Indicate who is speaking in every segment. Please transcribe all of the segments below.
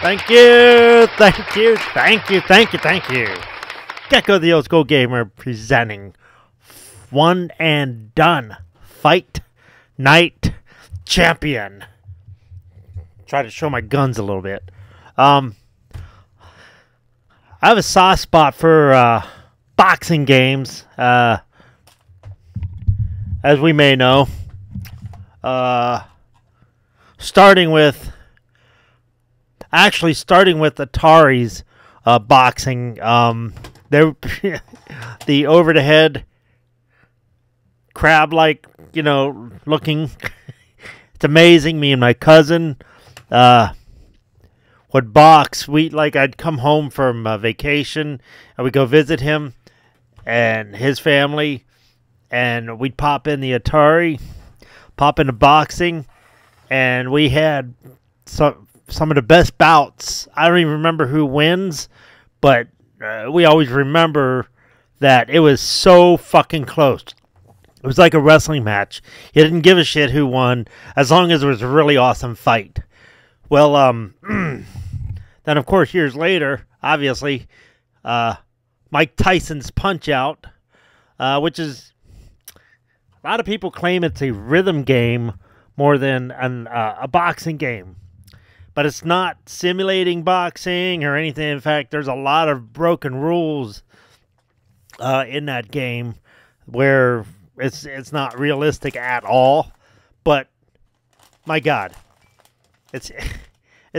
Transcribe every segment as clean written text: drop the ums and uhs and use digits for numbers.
Speaker 1: Thank you, thank you, thank you, thank you, thank you. Gecko the Old School Gamer presenting One and Done Fight Night Champion. Try to show my guns a little bit. I have a soft spot for boxing games, as we may know. Starting with Atari's boxing. The over the head crab-like, looking. It's amazing. Me and my cousin would box. I'd come home from vacation and we'd go visit him and his family, and we'd pop in the Atari, pop into boxing, and we had some of the best bouts. I don't even remember who wins, but we always remember that it was so fucking close. It was like a wrestling match. You didn't give a shit who won, as long as it was a really awesome fight. Well, then of course years later, obviously, Mike Tyson's Punch-Out, which is, a lot of people claim it's a rhythm game more than a boxing game. But it's not simulating boxing or anything. In fact, there's a lot of broken rules in that game where it's not realistic at all. But my God, it's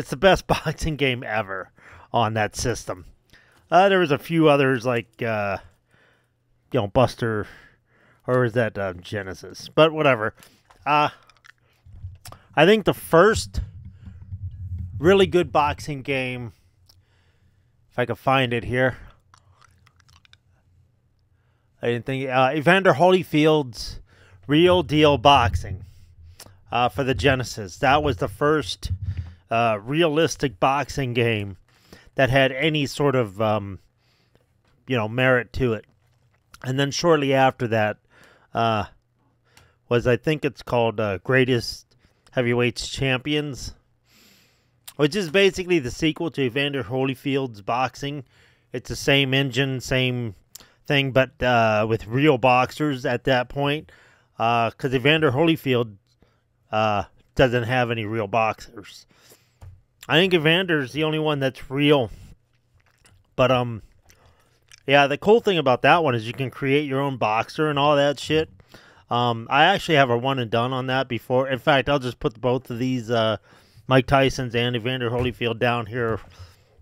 Speaker 1: the best boxing game ever on that system. There was a few others like Buster, or is that Genesis? But whatever. I think the first really good boxing game, if I could find it here, I didn't think, Evander Holyfield's Real Deal Boxing for the Genesis. That was the first realistic boxing game that had any sort of merit to it. And then shortly after that was, I think it's called Greatest Heavyweights Champions, which is basically the sequel to Evander Holyfield's boxing. It's the same engine, same thing, but with real boxers at that point. Because Evander Holyfield doesn't have any real boxers. I think Evander's the only one that's real. But, yeah, the cool thing about that one is you can create your own boxer and all that shit. I actually have a one and done on that before. In fact, I'll just put both of these Mike Tyson's and Evander Holyfield down here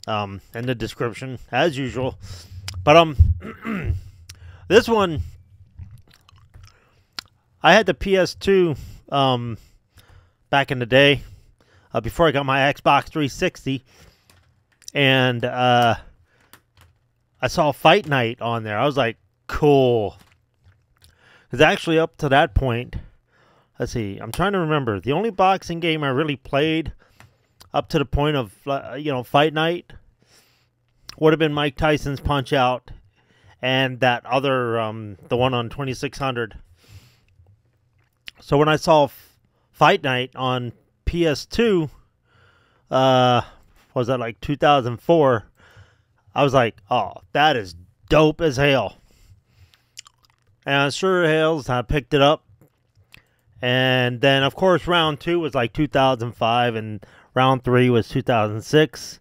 Speaker 1: in the description, as usual. But this one, I had the PS2 back in the day, before I got my Xbox 360, and I saw Fight Night on there. I was like, cool. Because actually up to that point, let's see, I'm trying to remember. The only boxing game I really played up to the point of, Fight Night would have been Mike Tyson's Punch-Out and that other, the one on 2600. So when I saw Fight Night on PS2, was that like 2004? I was like, oh, that is dope as hell. And sure as I picked it up. And then, of course, round 2 was like 2005, and round 3 was 2006,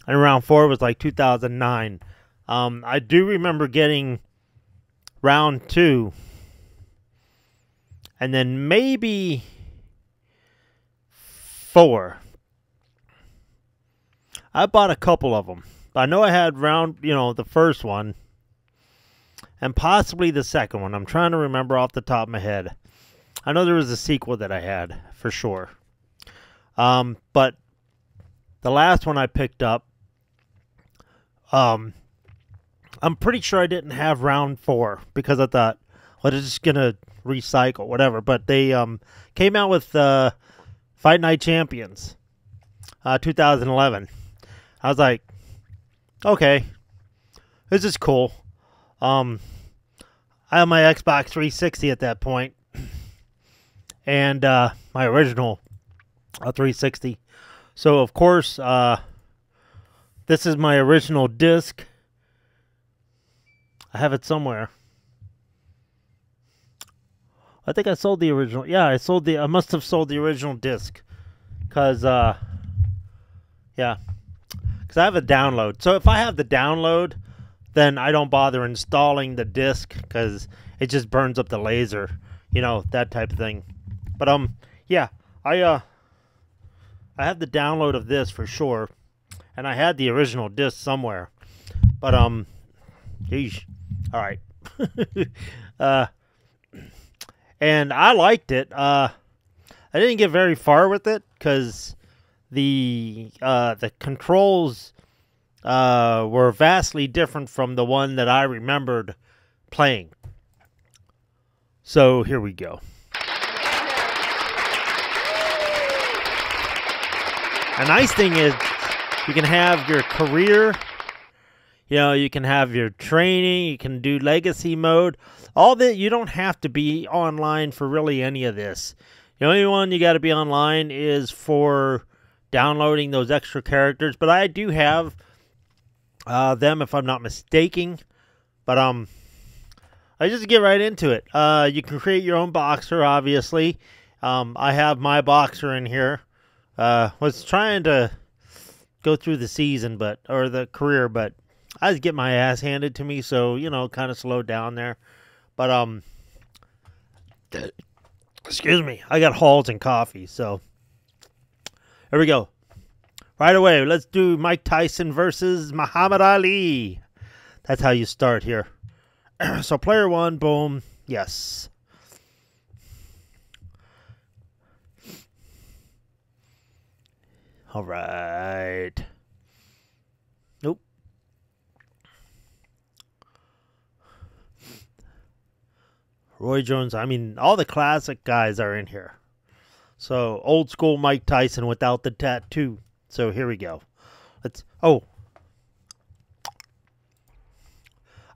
Speaker 1: and round 4 was like 2009. I do remember getting round 2, and then maybe 4. I bought a couple of them. I know I had the first one, and possibly the second one. I'm trying to remember off the top of my head. I know there was a sequel that I had, for sure. But the last one I picked up, I'm pretty sure I didn't have round 4, because I thought, well, it's just going to recycle, whatever. But they came out with Fight Night Champions, 2011. I was like, okay, this is cool. I had my Xbox 360 at that point, and my original 360. So, of course, This is my original disc. I have it somewhere. I think I sold the original. Yeah, I must have sold the original disc. Because, yeah. Because I have a download. So if I have the download, then I don't bother installing the disc because it just burns up the laser. You know, that type of thing. But, yeah. I have the download of this for sure. And I had the original disc somewhere. But, yeesh. Alright. And I liked it. I didn't get very far with it because the controls were vastly different from the one that I remembered playing. So here we go. A nice thing is you can have your career, you know, you can have your training, you can do legacy mode. All that, you don't have to be online for really any of this. The only one you got to be online is for downloading those extra characters. But I do have them, if I'm not mistaken. But I just get right into it. You can create your own boxer, obviously. I have my boxer in here. Was trying to go through the season, or the career, but I just get my ass handed to me, so, you know, kind of slowed down there. But, excuse me, I got Halls and coffee, so here we go. Right away, let's do Mike Tyson versus Muhammad Ali. That's how you start here. So player one, boom, yes. All right. Nope. Roy Jones. I mean, all the classic guys are in here. So, old school Mike Tyson without the tattoo. So, here we go.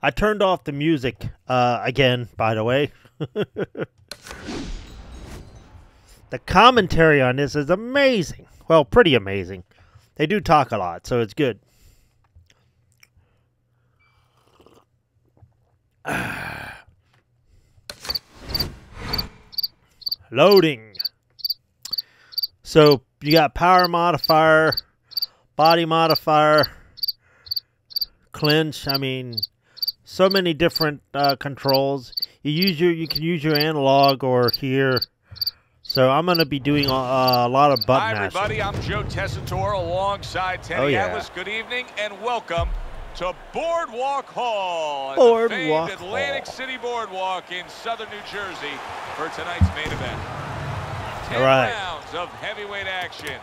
Speaker 1: I turned off the music again, by the way. The commentary on this is amazing. Well, pretty amazing. They do talk a lot, so it's good. Loading. So you got power modifier, body modifier, clinch. I mean, so many different controls. You can use your analog or here. So I'm going to be doing a lot of button mashing.
Speaker 2: Hi, everybody. I'm Joe Tessitore alongside Teddy Atlas. Good evening and welcome to Boardwalk Hall.
Speaker 1: Boardwalk
Speaker 2: Hall. Atlantic City Boardwalk in southern New Jersey for tonight's main event. 10 rounds of heavyweight action.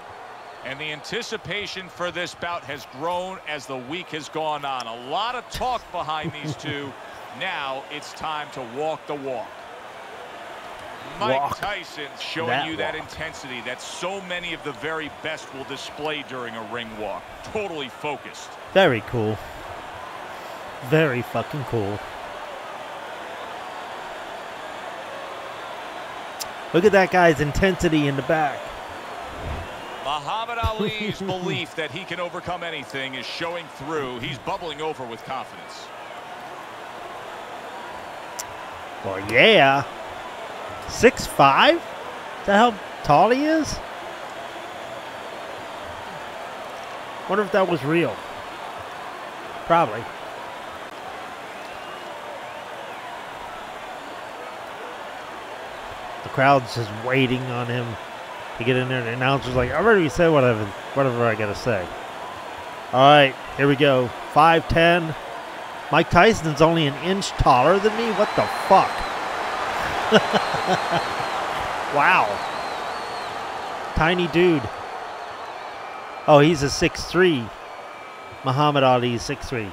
Speaker 2: And the anticipation for this bout has grown as the week has gone on. A lot of talk behind these two. Now it's time to walk the walk. Mike Tyson showing you that intensity that so many of the very best will display during a ring walk. Totally focused.
Speaker 1: Very cool. Very fucking cool. Look at that guy's intensity in the back.
Speaker 2: Muhammad Ali's belief that he can overcome anything is showing through. He's bubbling over with confidence.
Speaker 1: Well, yeah. 6'5"? Is that how tall he is? Wonder if that was real. Probably. The crowd's just waiting on him to get in there. And the announcer's like, I already said whatever I gotta say. Alright, here we go. 5'10". Mike Tyson's only an inch taller than me? What the fuck? Wow. Tiny dude. Oh, he's a 6'3". Muhammad Ali is 6'3".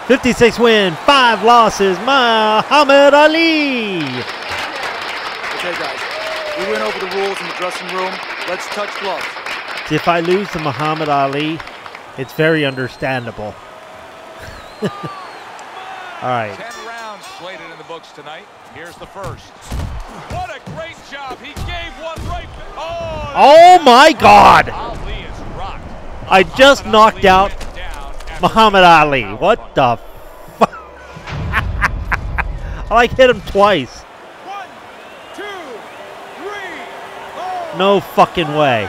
Speaker 1: 56 win, 5 losses, Muhammad Ali.
Speaker 3: Okay, guys. We went over the rules in the dressing room. Let's touch gloves.
Speaker 1: See, if I lose to Muhammad Ali, it's very understandable. All right.
Speaker 2: 10 rounds slated in the books tonight. Here's the first. What a great job. He gave one right.
Speaker 1: Oh my God.
Speaker 2: Ali is
Speaker 1: I just knocked out Muhammad Ali. What the fuck? I like hit him twice.
Speaker 2: 1, 2, 3, 4.
Speaker 1: No fucking way.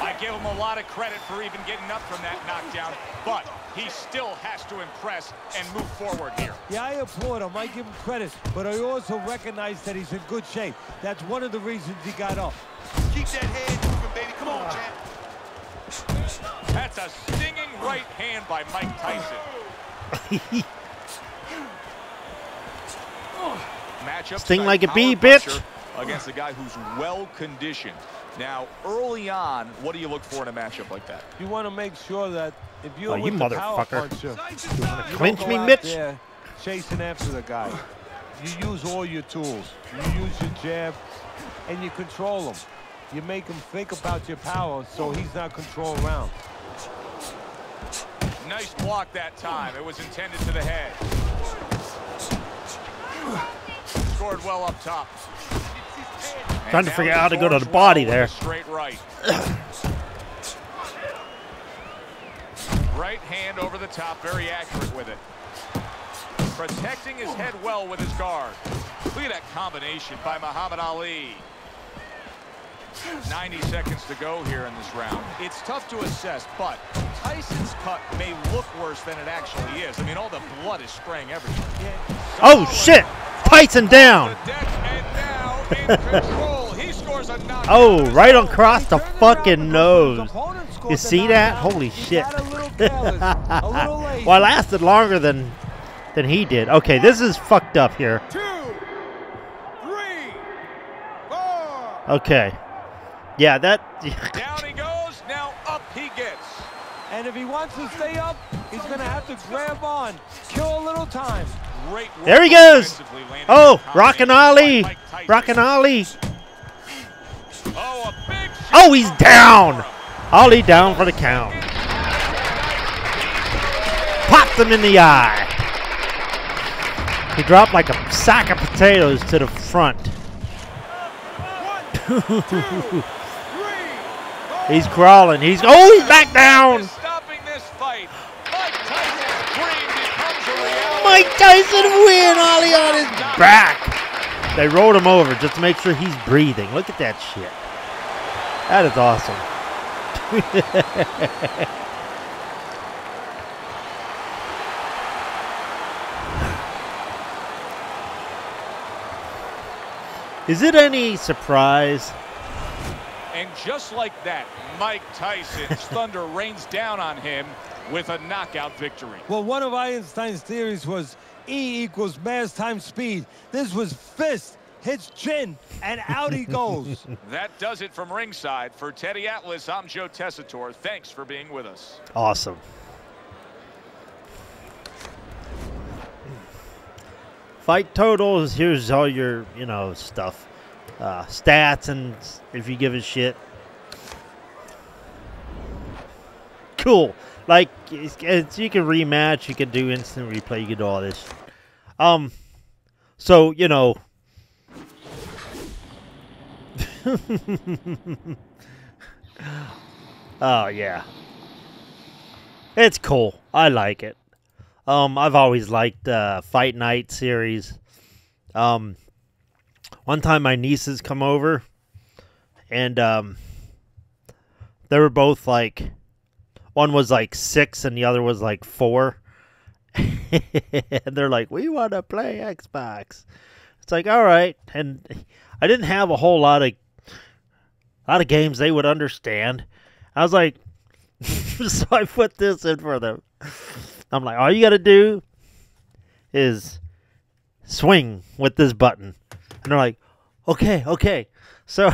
Speaker 2: I give him a lot of credit for even getting up from that knockdown, but he still has to impress and move forward here.
Speaker 4: Yeah, I applaud him. I give him credit, but I also recognize that he's in good shape. That's one of the reasons he got up.
Speaker 5: Keep that head moving, baby. Come on, champ.
Speaker 2: That's a stinging right hand by Mike Tyson. Matchup
Speaker 1: Sting like a bee,
Speaker 2: power
Speaker 1: bitch.
Speaker 2: puncher against a guy who's well conditioned. Now, early on, what do you look for in a matchup like that?
Speaker 4: You want to make sure that if you're
Speaker 1: you
Speaker 4: with the power
Speaker 1: motherfucker.
Speaker 4: puncher, you
Speaker 1: Clinch
Speaker 4: don't
Speaker 1: me,
Speaker 4: go out
Speaker 1: Mitch?
Speaker 4: there chasing after the guy. You use all your tools. You use your jab, and you control him. You make him think about your power so he's not controlling around.
Speaker 2: Nice block that time. It was intended to the head. Scored well up top.
Speaker 1: Trying to figure out how to go to the body there.
Speaker 2: Straight right. Right hand over the top, very accurate with it. Protecting his head well with his guard. Look at that combination by Muhammad Ali. 90 seconds to go here in this round. It's tough to assess, but Tyson's cut may look worse than it actually is. I mean, all the blood is spraying everywhere.
Speaker 1: Oh, shit. Tyson down.
Speaker 2: The deck and now in control. He scores a knockout.
Speaker 1: Oh, right across the fucking nose. You see that? Holy shit. Well, I lasted longer than he did. Okay, this is fucked up here.
Speaker 2: 2, 3, 4.
Speaker 1: Okay. Yeah, that...
Speaker 2: Down he goes, now up he gets.
Speaker 4: And if he wants to stay up, he's going to have to grab on. Kill a little time.
Speaker 2: Great work
Speaker 1: There he goes.
Speaker 2: offensively, landing
Speaker 1: Oh,
Speaker 2: that
Speaker 1: Rockin'
Speaker 2: combination
Speaker 1: Ali.
Speaker 2: by Mike Tyson.
Speaker 1: Rockin' Ali.
Speaker 2: Oh, a big shot
Speaker 1: Oh, he's
Speaker 2: from
Speaker 1: down.
Speaker 2: Aura.
Speaker 1: Ali down for the count. Popped him in the eye. He dropped like a sack of potatoes to the front.
Speaker 2: 1, 2, 3, 4.
Speaker 1: He's crawling. He's back down.
Speaker 2: Stopping this fight. Mike Tyson's dream becomes a reality.
Speaker 1: Mike Tyson win. Ali on his back. They rolled him over just to make sure he's breathing. Look at that shit. That is awesome. Is it any surprise?
Speaker 2: And just like that, Mike Tyson's thunder rains down on him with a knockout victory.
Speaker 4: Well, one of Einstein's theories was E equals mass times speed. This was fist, hits chin, and out he goes.
Speaker 2: That does it from ringside. For Teddy Atlas, I'm Joe Tessitore. Thanks for being with us.
Speaker 1: Awesome. Fight totals. Here's all your, stuff. Stats and if you give a shit. Cool. Like, you can rematch. You can do instant replay. You can do all this. So, oh, yeah. It's cool. I like it. I've always liked Fight Night series. One time my nieces come over, and they were both like, one was like 6 and the other was like 4. And they're like, we want to play Xbox. It's like, all right. And I didn't have a whole lot of games they would understand. I was like, so I put this in for them. I'm like, all you got to do is swing with this button. And they're like, okay. So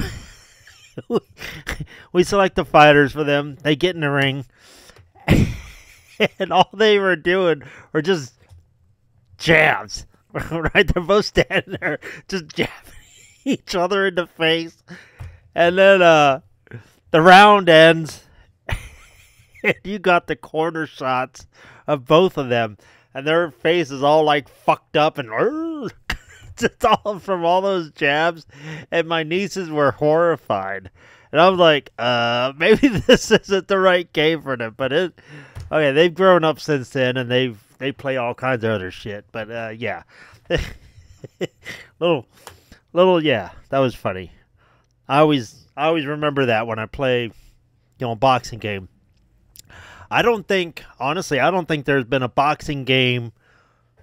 Speaker 1: we select the fighters for them. They get in the ring. And all they were doing were just jabs. Right? They're both standing there just jabbing each other in the face. And then the round ends. And you got the corner shots of both of them. And their face is all like fucked up and just all from all those jabs. And my nieces were horrified. And I was like, maybe this isn't the right game for them. But okay, they've grown up since then, and they play all kinds of other shit. But yeah, yeah, that was funny. I always remember that when I play, a boxing game. Honestly, I don't think there's been a boxing game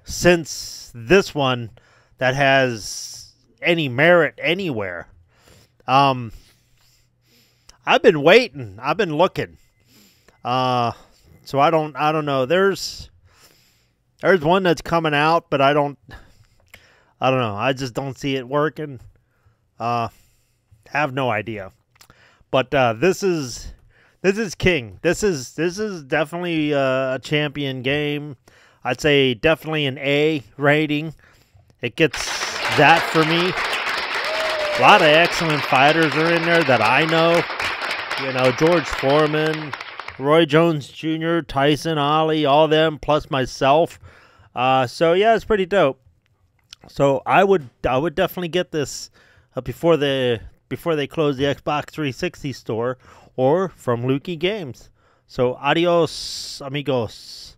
Speaker 1: since this one that has any merit anywhere. I've been waiting. I've been looking. So I don't know. There's one that's coming out, but I don't know. I just don't see it working. Have no idea. But this is king. This is definitely a champion game. I'd say definitely an A rating. It gets that for me. A lot of excellent fighters are in there that I know. George Foreman, Roy Jones Jr., Tyson, Ali, all them, plus myself. So yeah, it's pretty dope. So I would definitely get this before they close the Xbox 360 store or from Lukey Games. So adios, amigos.